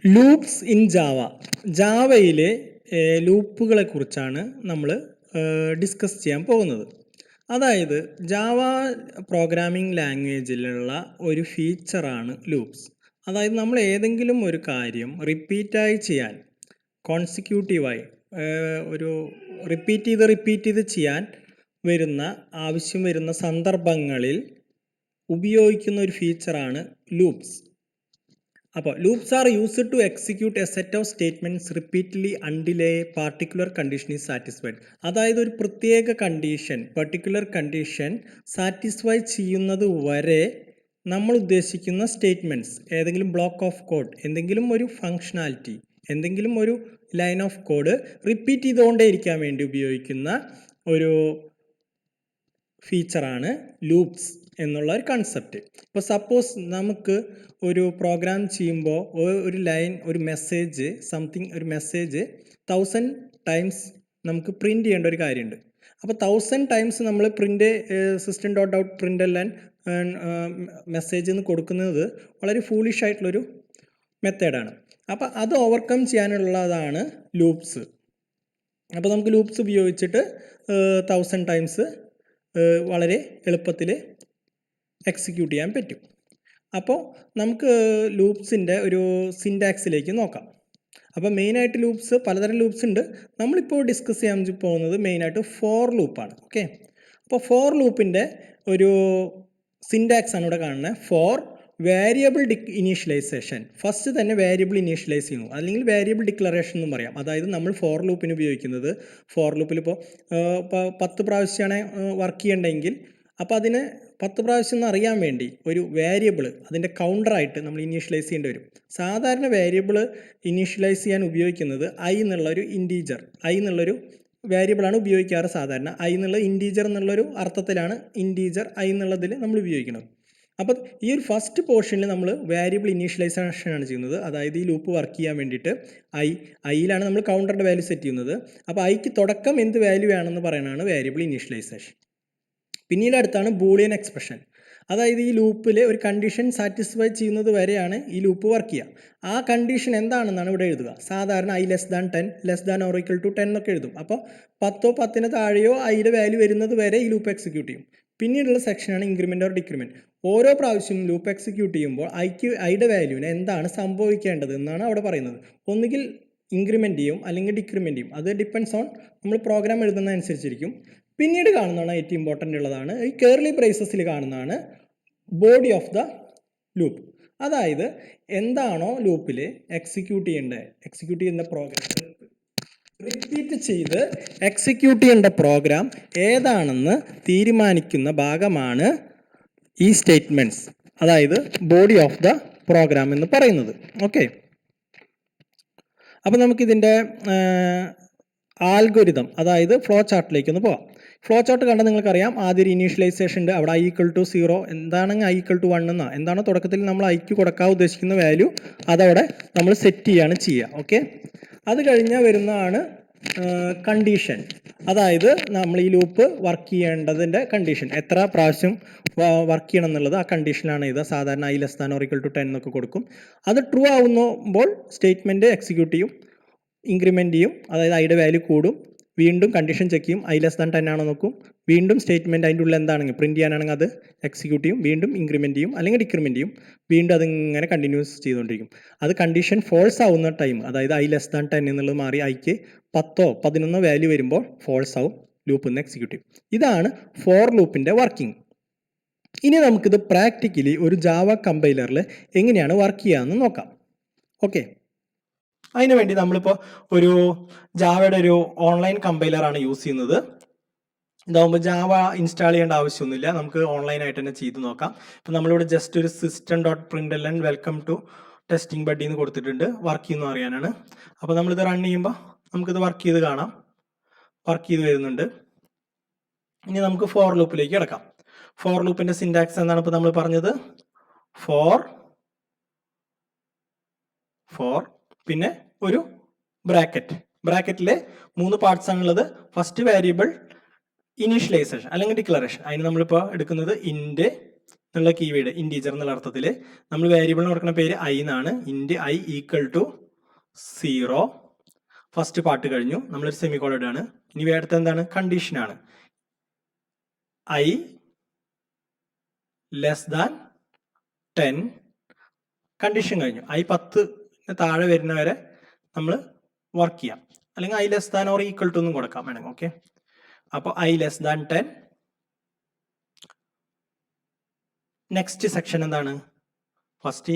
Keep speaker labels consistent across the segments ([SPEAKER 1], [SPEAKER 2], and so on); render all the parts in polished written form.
[SPEAKER 1] Loops in Java. ജാവയിലെ ലൂപ്പുകളെ കുറിച്ചാണ് നമ്മൾ ഡിസ്കസ് ചെയ്യാൻ പോകുന്നത്. അതായത് ജാവ പ്രോഗ്രാമിംഗ് ലാംഗ്വേജിലുള്ള ഒരു ഫീച്ചറാണ് ലൂപ്സ്. അതായത് നമ്മൾ ഏതെങ്കിലും ഒരു കാര്യം റിപ്പീറ്റായി ചെയ്യാൻ, കോൺസിക്യൂട്ടീവായി ഒരു റിപ്പീറ്റ് ചെയ്ത് ചെയ്യാൻ ആവശ്യം വരുന്ന സന്ദർഭങ്ങളിൽ ഉപയോഗിക്കുന്ന ഒരു ഫീച്ചറാണ് ലൂപ്സ്. അപ്പോൾ loops are used to execute a set of statements repeatedly until a particular condition is satisfied. അതായത് ഒരു പ്രത്യേക പെർട്ടിക്കുലർ കണ്ടീഷൻ സാറ്റിസ്ഫൈ ചെയ്യുന്നത് വരെ നമ്മൾ ഉദ്ദേശിക്കുന്ന സ്റ്റേറ്റ്മെൻറ്റ്സ്, ഏതെങ്കിലും ബ്ലോക്ക് ഓഫ് കോഡ്, എന്തെങ്കിലും ഒരു ഫങ്ഷനാലിറ്റി, എന്തെങ്കിലും ഒരു ലൈൻ ഓഫ് കോഡ് റിപ്പീറ്റ് ചെയ്തുകൊണ്ടേ ഇരിക്കാൻ വേണ്ടി ഉപയോഗിക്കുന്ന ഒരു ഫീച്ചറാണ് ലൂപ്സ് എന്നുള്ള ഒരു കൺസെപ്റ്റ്. ഇപ്പോൾ സപ്പോസ് നമുക്ക് ഒരു പ്രോഗ്രാം ചെയ്യുമ്പോൾ ഒരു ലൈൻ, ഒരു മെസ്സേജ്, ഒരു മെസ്സേജ് 1000 ടൈംസ് നമുക്ക് പ്രിൻ്റ് ചെയ്യേണ്ട ഒരു കാര്യമുണ്ട്. അപ്പോൾ 1000 ടൈംസ് നമ്മൾ system.out.println മെസ്സേജ് എന്ന് കൊടുക്കുന്നത് വളരെ ഫൂളിഷ് ആയിട്ടുള്ളൊരു മെത്തേഡാണ്. അപ്പോൾ അത് ഓവർകം ചെയ്യാനുള്ളതാണ് ലൂപ്സ്. അപ്പോൾ നമുക്ക് ലൂപ്സ് ഉപയോഗിച്ചിട്ട് 1000 ടൈംസ് വളരെ എളുപ്പത്തിൽ എക്സിക്യൂട്ട് ചെയ്യാൻ പറ്റും. അപ്പോൾ നമുക്ക് ലൂപ്സിൻ്റെ ഒരു സിൻറ്റാക്സിലേക്ക് നോക്കാം. അപ്പോൾ മെയിനായിട്ട് പലതരം ലൂപ്സ് ഉണ്ട്. നമ്മളിപ്പോൾ ഡിസ്കസ് ചെയ്യാൻ പോകുന്നത് മെയിനായിട്ട് ഫോർ ലൂപ്പാണ്. ഓക്കെ, അപ്പോൾ ഫോർ ലൂപ്പിൻ്റെ ഒരു സിൻറ്റാക്സ് ആണ് ഇവിടെ കാണുന്നത്. For variable initialization. ഫസ്റ്റ് തന്നെ വേരിയബിൾ ഇനീഷ്യലൈസ് ചെയ്യുന്നു, അല്ലെങ്കിൽ വേരിയബിൾ ഡിക്ലറേഷൻ എന്നും പറയാം. അതായത് നമ്മൾ ഫോർ ലൂപ്പിന് ഉപയോഗിക്കുന്നത്, ഫോർ ലൂപ്പിൽ ഇപ്പോൾ 10 പ്രാവശ്യമാണ് വർക്ക് ചെയ്യേണ്ടതെങ്കിൽ, അപ്പോൾ അതിന് 10 പ്രാവശ്യം എന്ന് അറിയാൻ വേണ്ടി ഒരു വേരിയബിൾ അതിൻ്റെ കൗണ്ടറായിട്ട് നമ്മൾ ഇനീഷ്യലൈസ് ചെയ്യേണ്ടി വരും. സാധാരണ വേരിയബിൾ ഇനീഷ്യലൈസ് ചെയ്യാൻ ഉപയോഗിക്കുന്നത് എന്നുള്ളൊരു എന്നുള്ളൊരു വേരിയബിളാണ് ഉപയോഗിക്കാറ് സാധാരണ. എന്നുള്ള ഇൻറ്റീജർ എന്നുള്ളൊരു അർത്ഥത്തിലാണ് ഇൻറ്റീജർ എന്നുള്ളതിൽ നമ്മൾ ഉപയോഗിക്കുന്നത്. അപ്പോൾ ഈ ഒരു ഫസ്റ്റ് പോർഷനിൽ നമ്മൾ വേരിയബിൾ ഇനീഷ്യലൈസേഷനാണ് ചെയ്യുന്നത്. അതായത് ഈ ലൂപ്പ് വർക്ക് ചെയ്യാൻ വേണ്ടിയിട്ട് ഐയിലാണ് നമ്മൾ കൗണ്ടറിൻ്റെ വാല്യൂ സെറ്റ് ചെയ്യുന്നത്. അപ്പോൾ ഐക്ക് തുടക്കം എന്ത് വാല്യൂ ആണെന്ന് പറയുന്നതാണ് വേരിയബിൾ ഇനീഷ്യലൈസേഷൻ. പിന്നീട് അടുത്താണ് ബൂളിയൻ എക്സ്പ്രഷൻ. അതായത് ഈ ലൂപ്പിൽ ഒരു കണ്ടീഷൻ സാറ്റിസ്ഫൈ ചെയ്യുന്നത് വരെയാണ് ഈ ലൂപ്പ് വർക്ക് ചെയ്യുക. ആ കണ്ടീഷൻ എന്താണെന്നാണ് ഇവിടെ എഴുതുക. സാധാരണ i less than 10, less than or equal to 10 എന്നൊക്കെ എഴുതും. അപ്പോൾ 10 10 താഴെയോ ഐയുടെ വാല്യൂ വരുന്നത് വരെ ഈ ലൂപ്പ് എക്സിക്യൂട്ട് ചെയ്യും. പിന്നീടുള്ള സെക്ഷനാണ് ഇൻക്രിമെൻ്റ് ഓർ ഡിക്രിമെൻറ്റ്. ഓരോ പ്രാവശ്യം ലൂപ്പ് എക്സിക്യൂട്ട് ചെയ്യുമ്പോൾ ഐയുടെ വാല്യൂവിന് എന്താണ് സംഭവിക്കേണ്ടത് എന്നാണ് അവിടെ പറയുന്നത്. ഒന്നുകിൽ ഇൻക്രിമെൻ്റ് ചെയ്യും, അല്ലെങ്കിൽ ഡിക്രിമെൻ്റ് ചെയ്യും. അത് ഡിപ്പെൻഡ്സ് ഓൺ നമ്മൾ പ്രോഗ്രാം എഴുതുന്നതനുസരിച്ചിരിക്കും. പിന്നീട് കാണുന്നതാണ് ഏറ്റവും ഇമ്പോർട്ടൻ്റ് ഉള്ളതാണ്, ഈ കേർലി ബ്രേസസിൽ കാണുന്നതാണ് ബോഡി ഓഫ് ദ ലൂപ്പ്. അതായത് എന്താണോ ലൂപ്പിൽ എക്സിക്യൂട്ട് ചെയ്യുന്ന പ്രോഗ്രാം റിപ്പീറ്റ് ചെയ്ത് എക്സിക്യൂട്ട് ചെയ്യേണ്ട പ്രോഗ്രാം ഏതാണെന്ന് തീരുമാനിക്കുന്ന ഭാഗമാണ് ഈ സ്റ്റേറ്റ്മെൻറ്റ്സ്, അതായത് ബോഡി ഓഫ് ദ പ്രോഗ്രാം എന്ന് പറയുന്നത്. ഓക്കെ, അപ്പോൾ നമുക്കിതിൻ്റെ ആൽഗോരിതം, അതായത് ഫ്ലോ ചാർട്ടിലേക്കൊന്ന് പോകാം. ഫ്ലോ ചാർട്ട് കണ്ടാൽ നിങ്ങൾക്കറിയാം, ആദ്യം ഒരു ഇനീഷ്യലൈസേഷൻ ഉണ്ട്. അവിടെ i=0, എന്താണെങ്കിൽ i=1 എന്നാണ്. എന്താണോ തുടക്കത്തിൽ നമ്മൾ ഐക്ക് കൊടുക്കാൻ ഉദ്ദേശിക്കുന്ന വാല്യൂ അതവിടെ നമ്മൾ സെറ്റ് ചെയ്യാണ് ചെയ്യുക. ഓക്കെ, അത് കഴിഞ്ഞാൽ വരുന്നതാണ് കണ്ടീഷൻ. അതായത് നമ്മൾ ഈ ലൂപ്പ് വർക്ക് ചെയ്യേണ്ടതിൻ്റെ കണ്ടീഷൻ, എത്ര പ്രാവശ്യം വർക്ക് ചെയ്യണം എന്നുള്ളത് ആ കണ്ടീഷനാണ് ഇത്. സാധാരണ i less than or equal to 10 എന്നൊക്കെ കൊടുക്കും. അത് ട്രൂ ആവുമ്പോൾ സ്റ്റേറ്റ്മെൻറ്റ് എക്സിക്യൂട്ട് ചെയ്യും, ഇൻക്രിമെൻ്റ് ചെയ്യും. അതായത് ഐയുടെ വാല്യൂ കൂടും, വീണ്ടും കണ്ടീഷൻ ചെക്ക് ചെയ്യും, i ലെസ് ദാൻ 10 ആണോ നോക്കും, വീണ്ടും സ്റ്റേറ്റ്മെൻറ്റ് അതിൻ്റെ ഉള്ളിൽ എന്താണെങ്കിൽ പ്രിൻറ്റ് ചെയ്യാനാണെങ്കിൽ അത് എക്സിക്യൂട്ട് ചെയ്യും, വീണ്ടും ഇൻക്രിമെൻ്റ് ചെയ്യും അല്ലെങ്കിൽ ഡിക്രിമെൻ്റ് ചെയ്യും, വീണ്ടും അതിങ്ങനെ കണ്ടിന്യൂസ് ചെയ്തുകൊണ്ടിരിക്കും. അത് കണ്ടീഷൻ ഫോൾസ് ആവുന്ന ടൈം, അതായത് i ലെസ് ദാൻ 10 എന്നുള്ളത് മാറി ഐക്ക് 10 11 വാല്യൂ വരുമ്പോൾ ഫോൾസ് ആവും, ലൂപ്പിൽ നിന്ന് എക്സിക്യൂട്ട് ചെയ്യും. ഇതാണ് ഫോർ ലൂപ്പിൻ്റെ വർക്കിംഗ്. ഇനി നമുക്കിത് പ്രാക്ടിക്കലി ഒരു ജാവ കമ്പൈലറിൽ എങ്ങനെയാണ് വർക്ക് ചെയ്യാമെന്ന് നോക്കാം. ഓക്കെ, അതിനു വേണ്ടി നമ്മളിപ്പോൾ ഒരു ജാവയുടെ ഒരു ഓൺലൈൻ കമ്പൈലറാണ് യൂസ് ചെയ്യുന്നത്. ഇതാവുമ്പോൾ ജാവ ഇൻസ്റ്റാൾ ചെയ്യേണ്ട ആവശ്യമൊന്നുമില്ല, നമുക്ക് ഓൺലൈനായിട്ട് തന്നെ ചെയ്ത് നോക്കാം. ഇപ്പം നമ്മളിവിടെ ജസ്റ്റ് ഒരു system.println welcome to testing buddy എന്ന് കൊടുത്തിട്ടുണ്ട്, വർക്ക് ചെയ്യുന്നു അറിയാനാണ്. അപ്പോൾ നമ്മളിത് റൺ ചെയ്യുമ്പോൾ നമുക്കിത് വർക്ക് ചെയ്ത് കാണാം, വർക്ക് ചെയ്ത് വരുന്നുണ്ട്. ഇനി നമുക്ക് ഫോർ ലൂപ്പിലേക്ക് കിടക്കാം. ഫോർ ലൂപ്പിൻ്റെ സിൻറ്റാക്സ് എന്താണ് ഇപ്പോൾ നമ്മൾ പറഞ്ഞത്? ഫോർ പിന്നെ ഒരു ബ്രാക്കറ്റിലെ 3 പാർട്സ് ആണുള്ളത്. ഫസ്റ്റ് വേരിയബിൾ ഇനീഷ്യലൈസേഷൻ അല്ലെങ്കിൽ ഡിക്ലറേഷൻ, അതിന് നമ്മളിപ്പോൾ എടുക്കുന്നത് ഇൻറ്റ്, എന്നുള്ള കീവേഡ് ഇൻറ്റീജർ എന്നുള്ള അർത്ഥത്തിൽ നമ്മൾ വേരിയബിളിന് കൊടുക്കുന്ന പേര് ഐ എന്നാണ്. Int I equal to 0. First part കഴിഞ്ഞു, നമ്മളൊരു സെമിക്കോളൻ ഇടാണ്. ഇനി അടുത്ത എന്താണ്? കണ്ടീഷനാണ്. I less than 10. കണ്ടീഷൻ കഴിഞ്ഞു. ഐ 10 താഴെ വരുന്നവരെ നമ്മൾ വർക്ക് ചെയ്യാം. അല്ലെങ്കിൽ I less than or equal to എന്നും കൊടുക്കാം വേണമെങ്കിൽ. ഓക്കെ, അപ്പോൾ I less than 10. Next section എന്താണ്? ഫസ്റ്റ്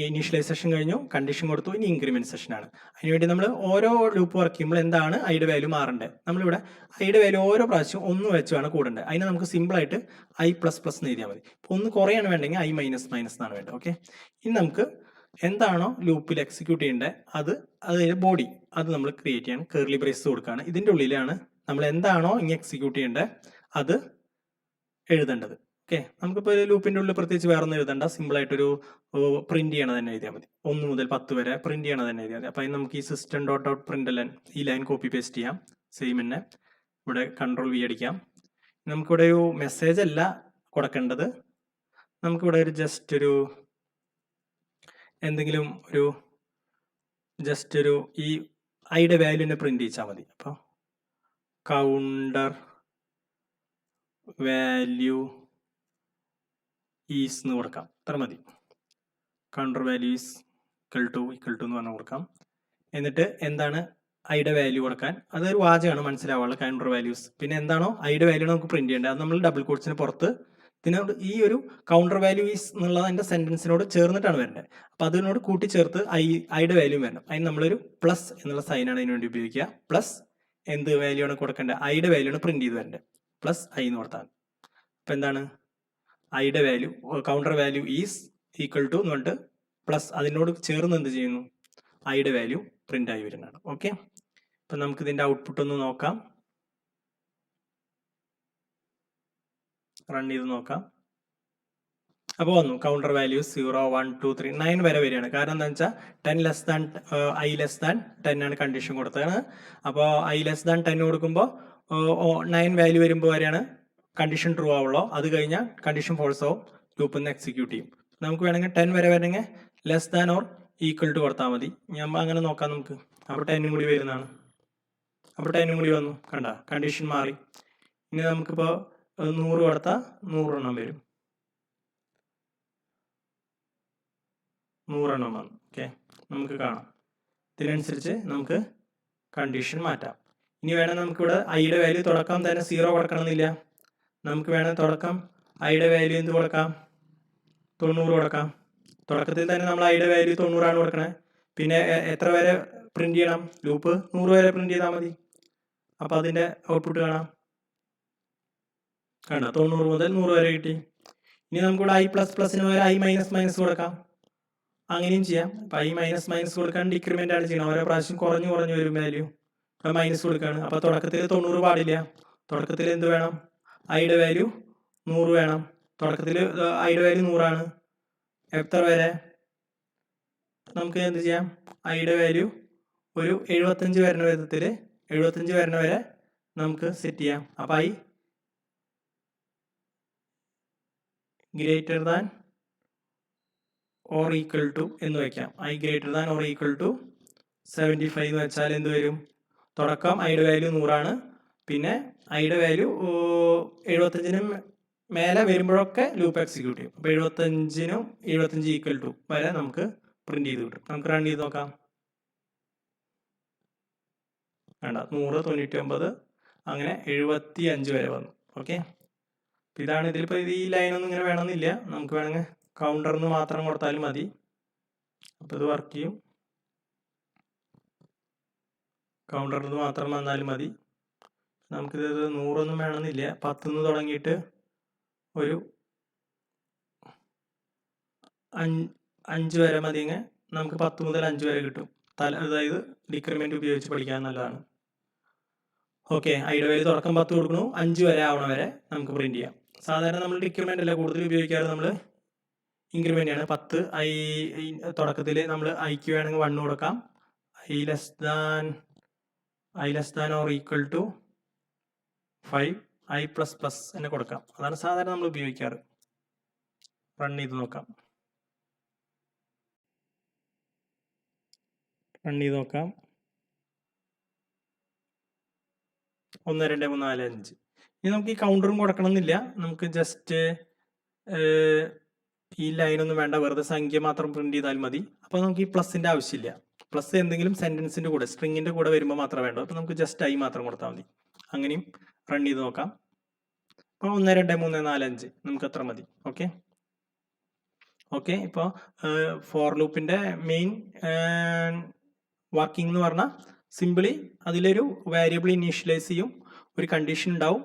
[SPEAKER 1] ഇനീഷ്യലൈസേഷൻ കഴിഞ്ഞു, കണ്ടീഷൻ കൊടുത്തു, ഇനി ഇൻക്രിമെന്റ് സെഷനാണ്. അതിനുവേണ്ടി നമ്മൾ ഓരോ ലൂപ്പ് വർക്ക് ചെയ്യുമ്പോൾ എന്താണ് ഐയുടെ വാല്യൂ മാറേണ്ടത്? നമ്മളിവിടെ ഐയുടെ വാല്യൂ ഓരോ പ്രാവശ്യം 1 വെച്ചാണ് കൂടേണ്ടത്. അതിന് നമുക്ക് സിമ്പിളായിട്ട് ഐ പ്ലസ് പ്ലസ് എന്ന് എഴുതിയാൽ മതി. ഇപ്പോൾ 1 കുറയാണ് വേണ്ടെങ്കിൽ ഐ മൈനസ് മൈനസ് എന്നാണ് വേണ്ടത്. ഓക്കെ, ഇനി നമുക്ക് എന്താണോ ലൂപ്പിൽ എക്സിക്യൂട്ട് ചെയ്യേണ്ടത് അതിന്റെ ബോഡി അത് നമ്മൾ ക്രിയേറ്റ് ചെയ്യണം. കേർലി ബ്രേസ് കൊടുക്കുകയാണ്. ഇതിൻ്റെ ഉള്ളിലാണ് നമ്മൾ എന്താണോ ഇനി എക്സിക്യൂട്ട് ചെയ്യേണ്ടത് അത് എഴുതേണ്ടത്. ഓക്കെ, നമുക്കിപ്പോൾ ലൂപ്പിൻ്റെ ഉള്ളിൽ പ്രത്യേകിച്ച് വേറെ ഒന്നും എഴുതണ്ട. സിമ്പിളായിട്ടൊരു പ്രിന്റ് ചെയ്യണത് തന്നെ എഴുതിയാൽ മതി. 1 മുതൽ 10 വരെ പ്രിന്റ് ചെയ്യണത് തന്നെ എഴുതിയാൽ മതി. അപ്പോൾ അതിന് നമുക്ക് ഈ system dot dot print line ഈ ലൈൻ കോപ്പി പേസ്റ്റ് ചെയ്യാം. സെയിം തന്നെ ഇവിടെ കൺട്രോൾ വി അടിക്കാം. നമുക്കിവിടെ ഒരു മെസ്സേജ് അല്ല കൊടുക്കേണ്ടത്. നമുക്കിവിടെ ഒരു ജസ്റ്റ് ഒരു എന്തെങ്കിലും ഒരു ജസ്റ്റ് ഒരു ഈ ഐയുടെ വാല്യൂനെ പ്രിന്റ് ചെയ്യിച്ചാൽ മതി. അപ്പോൾ കൗണ്ടർ വാല്യൂ ഈസ് എന്ന് കൊടുക്കാം. അത്ര മതി. Counter value is equal to എന്ന് പറഞ്ഞ് കൊടുക്കാം. എന്നിട്ട് എന്താണ് ഐയുടെ വാല്യൂ കൊടുക്കാൻ, അതൊരു വാചകമാണ് മനസ്സിലാവാനുള്ള കൗണ്ടർ വാല്യൂസ്. പിന്നെ എന്താണോ ഐയുടെ വാല്യൂ നമുക്ക് പ്രിന്റ് ചെയ്യേണ്ടത് അത് നമ്മൾ ഡബിൾ കോട്ട്സിന് പുറത്ത് ഇതിനോട് ഈ ഒരു കൗണ്ടർ വാല്യൂ ഈസ് എന്നുള്ളത് അതിൻ്റെ സെന്റൻസിനോട് ചേർന്നിട്ടാണ് വരേണ്ടത്. അപ്പം അതിനോട് കൂട്ടിച്ചേർത്ത് ഐയുടെ വാല്യൂ വരണം. അതിന് നമ്മളൊരു പ്ലസ് എന്നുള്ള സൈനാണ് അതിന് വേണ്ടി ഉപയോഗിക്കുക. പ്ലസ് എന്ത് വാല്യൂ ആണ് കൊടുക്കേണ്ടത്? ഐയുടെ വാല്യൂ ആണ് പ്രിന്റ് ചെയ്ത് വരേണ്ടത്. പ്ലസ് ഐ എന്ന് കൊടുത്താൽ. അപ്പം എന്താണ് ഐയുടെ value counter value is equal to എന്ന് പറഞ്ഞിട്ട് പ്ലസ് അതിനോട് ചേർന്ന് എന്ത് ചെയ്യുന്നു? ഐയുടെ വാല്യൂ പ്രിന്റ് ആയി വരുന്നതാണ്. ഓക്കെ, അപ്പം നമുക്ക് ഇതിൻ്റെ ഔട്ട്പുട്ട് ഒന്ന് നോക്കാം. റൺ ചെയ്ത് നോക്കാം. അപ്പോൾ വന്നു കൗണ്ടർ വാല്യൂസ് 0, 1, 2, 3, 9 വരെ വരികയാണ്. കാരണം എന്താ വെച്ചാൽ 10 less than I less than 10 ആണ് കണ്ടീഷൻ കൊടുത്തതാണ്. അപ്പോൾ ഐ ലെസ് ദാൻ 10 കൊടുക്കുമ്പോൾ 9 വാല്യൂ വരുമ്പോൾ വരെയാണ് കണ്ടീഷൻ ട്രൂ ആവുള്ളൂ. അത് കഴിഞ്ഞാൽ കണ്ടീഷൻ ഫോൾസ് ആവും, ലൂപ്പിൽ നിന്ന് എക്സിക്യൂട്ട് ചെയ്യും. നമുക്ക് വേണമെങ്കിൽ 10 വരെ വരണമെങ്കിൽ less than or equal to കൊടുത്താൽ മതി. ഞാൻ അങ്ങനെ നോക്കാം നമുക്ക്. അപ്പോൾ 10 കൂടി വരുന്നതാണ്. അപ്പോൾ 10 കൂടി വന്നു, കണ്ട കണ്ടീഷൻ മാറി. ഇനി നമുക്കിപ്പോൾ 100 കൊടുത്താൽ 100 എണ്ണം വരും. 100 എണ്ണം വന്നു. ഓക്കെ, നമുക്ക് കാണാം. ഇതിനനുസരിച്ച് നമുക്ക് കണ്ടീഷൻ മാറ്റാം. ഇനി വേണം നമുക്കിവിടെ ഐയുടെ വാല്യൂ തുടക്കം തന്നെ 0 കൊടുക്കണമെന്നില്ല. നമുക്ക് വേണം തുടക്കം ഐയുടെ വാല്യൂ എന്ത് കൊടുക്കാം? 90 കൊടുക്കാം. തുടക്കത്തിൽ തന്നെ നമ്മൾ ഐയുടെ വാല്യൂ 90 ആണ് കൊടുക്കണേ. പിന്നെ എത്ര വരെ പ്രിന്റ് ചെയ്യണം? ലൂപ്പ് 100 വരെ പ്രിന്റ് ചെയ്താൽ മതി. അപ്പോൾ അതിൻ്റെ ഔട്ട്പുട്ട് കാണാം. കണ്ടോ, 90 മുതൽ 100 വരെ കിട്ടി. ഇനി നമുക്കിവിടെ ഐ പ്ലസ് പ്ലസിന് വരെ ഐ മൈനസ് മൈനസ് കൊടുക്കാം. അങ്ങനെയും ചെയ്യാം. അപ്പം ഐ മൈനസ് മൈനസ് കൊടുക്കാൻ ഡിക്രിമെൻ്റ് ആണ് ചെയ്യണം. ഓരോ പ്രാവശ്യം കുറഞ്ഞു വരും വാല്യൂ. അപ്പം മൈനസ് കൊടുക്കുകയാണ്. അപ്പോൾ തുടക്കത്തിൽ 90 പാടില്ല. തുടക്കത്തിൽ എന്ത് വേണം? ഐയുടെ വാല്യൂ 100 വേണം. തുടക്കത്തിൽ ഐയുടെ വാല്യൂ 100 ആണ്. എത്ര വരെ? നമുക്ക് എന്ത് ചെയ്യാം? ഐയുടെ വാല്യൂ ഒരു 75 വരുന്ന വിധത്തിൽ 75 വരുന്ന വരെ നമുക്ക് സെറ്റ് ചെയ്യാം. അപ്പം I greater than or equal to എന്ന് വയ്ക്കാം. I greater than or equal to 75 എന്ന് വെച്ചാൽ എന്ത് വരും? തുടക്കം ഐയുടെ വാല്യൂ 100 ആണ്. പിന്നെ ഐയുടെ വാല്യൂ 75-നും മേലെ വരുമ്പോഴൊക്കെ ലൂപ്പ് എക്സിക്യൂട്ട് ചെയ്യും. അപ്പോൾ 75-നും 75 ഈക്വൽ ടു വരെ നമുക്ക് പ്രിന്റ് ചെയ്ത് കിട്ടും. നമുക്ക് റൺ ചെയ്ത് നോക്കാം. വേണ്ട 100, 99 അങ്ങനെ 75 വരെ വന്നു. ഓക്കെ, ഇതാണ് ഇതിലിപ്പോൾ ഈ ലൈനൊന്നും ഇങ്ങനെ വേണമെന്നില്ല. നമുക്ക് വേണമെങ്കിൽ കൗണ്ടറിന് മാത്രം കൊടുത്താലും മതി. അപ്പോൾ ഇത് വർക്ക് ചെയ്യും. കൗണ്ടറിന് മാത്രം വന്നാലും മതി. നമുക്കിത് 100 വേണമെന്നില്ല. 10 തുടങ്ങിയിട്ട് ഒരു 5 വരെ മതിയെങ്കിൽ നമുക്ക് 10 മുതൽ 5 വരെ കിട്ടും. അതായത് ഡിക്രിമെന്റ് ഉപയോഗിച്ച് പഠിക്കാൻ നല്ലതാണ്. ഓക്കെ, ഐയുടെ വാല്യൂ തുടക്കം 10 കൊടുക്കണു, 5 വരെ ആവണ വരെ നമുക്ക് പ്രിന്റ് ചെയ്യാം. സാധാരണ നമ്മൾ ഡിക്രിമെന്റ് അല്ല കൂടുതൽ ഉപയോഗിക്കാറ്, നമ്മൾ ഇൻക്രിമെന്റ് ആണ്. 10 ഐ തുടക്കത്തിൽ നമ്മൾ ഐക്ക് വേണമെങ്കിൽ 1 കൊടുക്കാം. I less than or equal to 5, I plus plus തന്നെ കൊടുക്കാം. അതാണ് സാധാരണ നമ്മൾ ഉപയോഗിക്കാറ്. റൺ ചെയ്ത് നോക്കാം. റൺ ചെയ്ത് നോക്കാം. 1 2 3 4 5. ഇനി നമുക്ക് ഈ കൗണ്ടറും കൊടുക്കണമെന്നില്ല. നമുക്ക് ജസ്റ്റ് ഈ ലൈനൊന്നും വേണ്ട, വെറുതെ സംഖ്യ മാത്രം പ്രിന്റ് ചെയ്താൽ മതി. അപ്പോൾ നമുക്ക് ഈ പ്ലസിന്റെ ആവശ്യമില്ല. പ്ലസ് എന്തെങ്കിലും സെന്റൻസിന്റെ കൂടെ സ്ട്രിങ്ങിന്റെ കൂടെ വരുമ്പോൾ മാത്രമേ വേണ്ടൂ. അപ്പോൾ നമുക്ക് ജസ്റ്റ് ഐ മാത്രം കൊടുത്താൽ മതി. അങ്ങനെയും റൺ ചെയ്ത് നോക്കാം. അപ്പോൾ 1 2 3 4 5 നമുക്ക് അത്ര മതി. ഓക്കെ ഓക്കെ ഇപ്പോൾ ഫോർ ലൂപ്പിന്റെ മെയിൻ വർക്കിംഗ് എന്ന് പറഞ്ഞാൽ സിമ്പിളി അതിലൊരു വേരിയബിൾ ഇനീഷ്യലൈസ് ചെയ്യും, ഒരു കണ്ടീഷൻ ഉണ്ടാവും,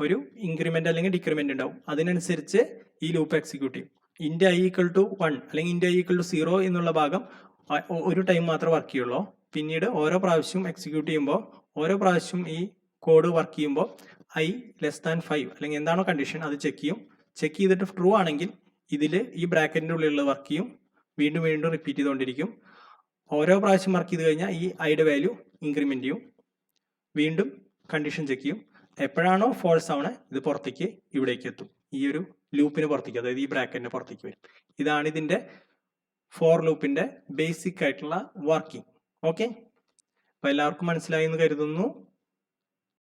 [SPEAKER 1] ഒരു ഇൻക്രിമെന്റ് അല്ലെങ്കിൽ ഡിക്രിമെന്റ് ഉണ്ടാവും. അതിനനുസരിച്ച് ഈ ലൂപ്പ് എക്സിക്യൂട്ട് ചെയ്യും. ഇൻറ്റ് ഐ ഈക്വൽ ടു 1 അല്ലെങ്കിൽ ഇൻറ്റ് ഐ ഈക്വൽ ടു 0 എന്നുള്ള ഭാഗം ഒരു ടൈം മാത്രമേ വർക്ക് ചെയ്യുള്ളൂ. പിന്നീട് ഓരോ പ്രാവശ്യവും എക്സിക്യൂട്ട് ചെയ്യുമ്പോൾ, ഓരോ പ്രാവശ്യം ഈ കോഡ് വർക്ക് ചെയ്യുമ്പോൾ ഐ ലെസ് ദാൻ 5 അല്ലെങ്കിൽ എന്താണോ കണ്ടീഷൻ അത് ചെക്ക് ചെയ്യും. ചെക്ക് ചെയ്തിട്ട് ട്രൂ ആണെങ്കിൽ ഇതിൽ ഈ ബ്രാക്കറ്റിൻ്റെ ഉള്ളിലുള്ള വർക്ക് ചെയ്യും, വീണ്ടും വീണ്ടും റിപ്പീറ്റ് ചെയ്തുകൊണ്ടിരിക്കും. ഓരോ പ്രാവശ്യം വർക്ക് ചെയ്ത് കഴിഞ്ഞാൽ ഈ ഐയുടെ വാല്യൂ ഇൻക്രിമെന്റ് ചെയ്യും, വീണ്ടും കണ്ടീഷൻ ചെക്ക് ചെയ്യും. എപ്പോഴാണോ ഫോൾസ് ആവണേ ഇത് പുറത്തേക്ക് ഇവിടേക്ക് എത്തും, ഈ ഒരു ലൂപ്പിന് പുറത്തേക്ക്, അതായത് ഈ ബ്രാക്കറ്റിന് പുറത്തേക്ക് വരും. ഇതാണ് ഇതിന്റെ ഫോർ ലൂപ്പിന്റെ ബേസിക് ആയിട്ടുള്ള വർക്കിംഗ്. ഓക്കെ, അപ്പൊ എല്ലാവർക്കും മനസ്സിലായി എന്ന് കരുതുന്നു.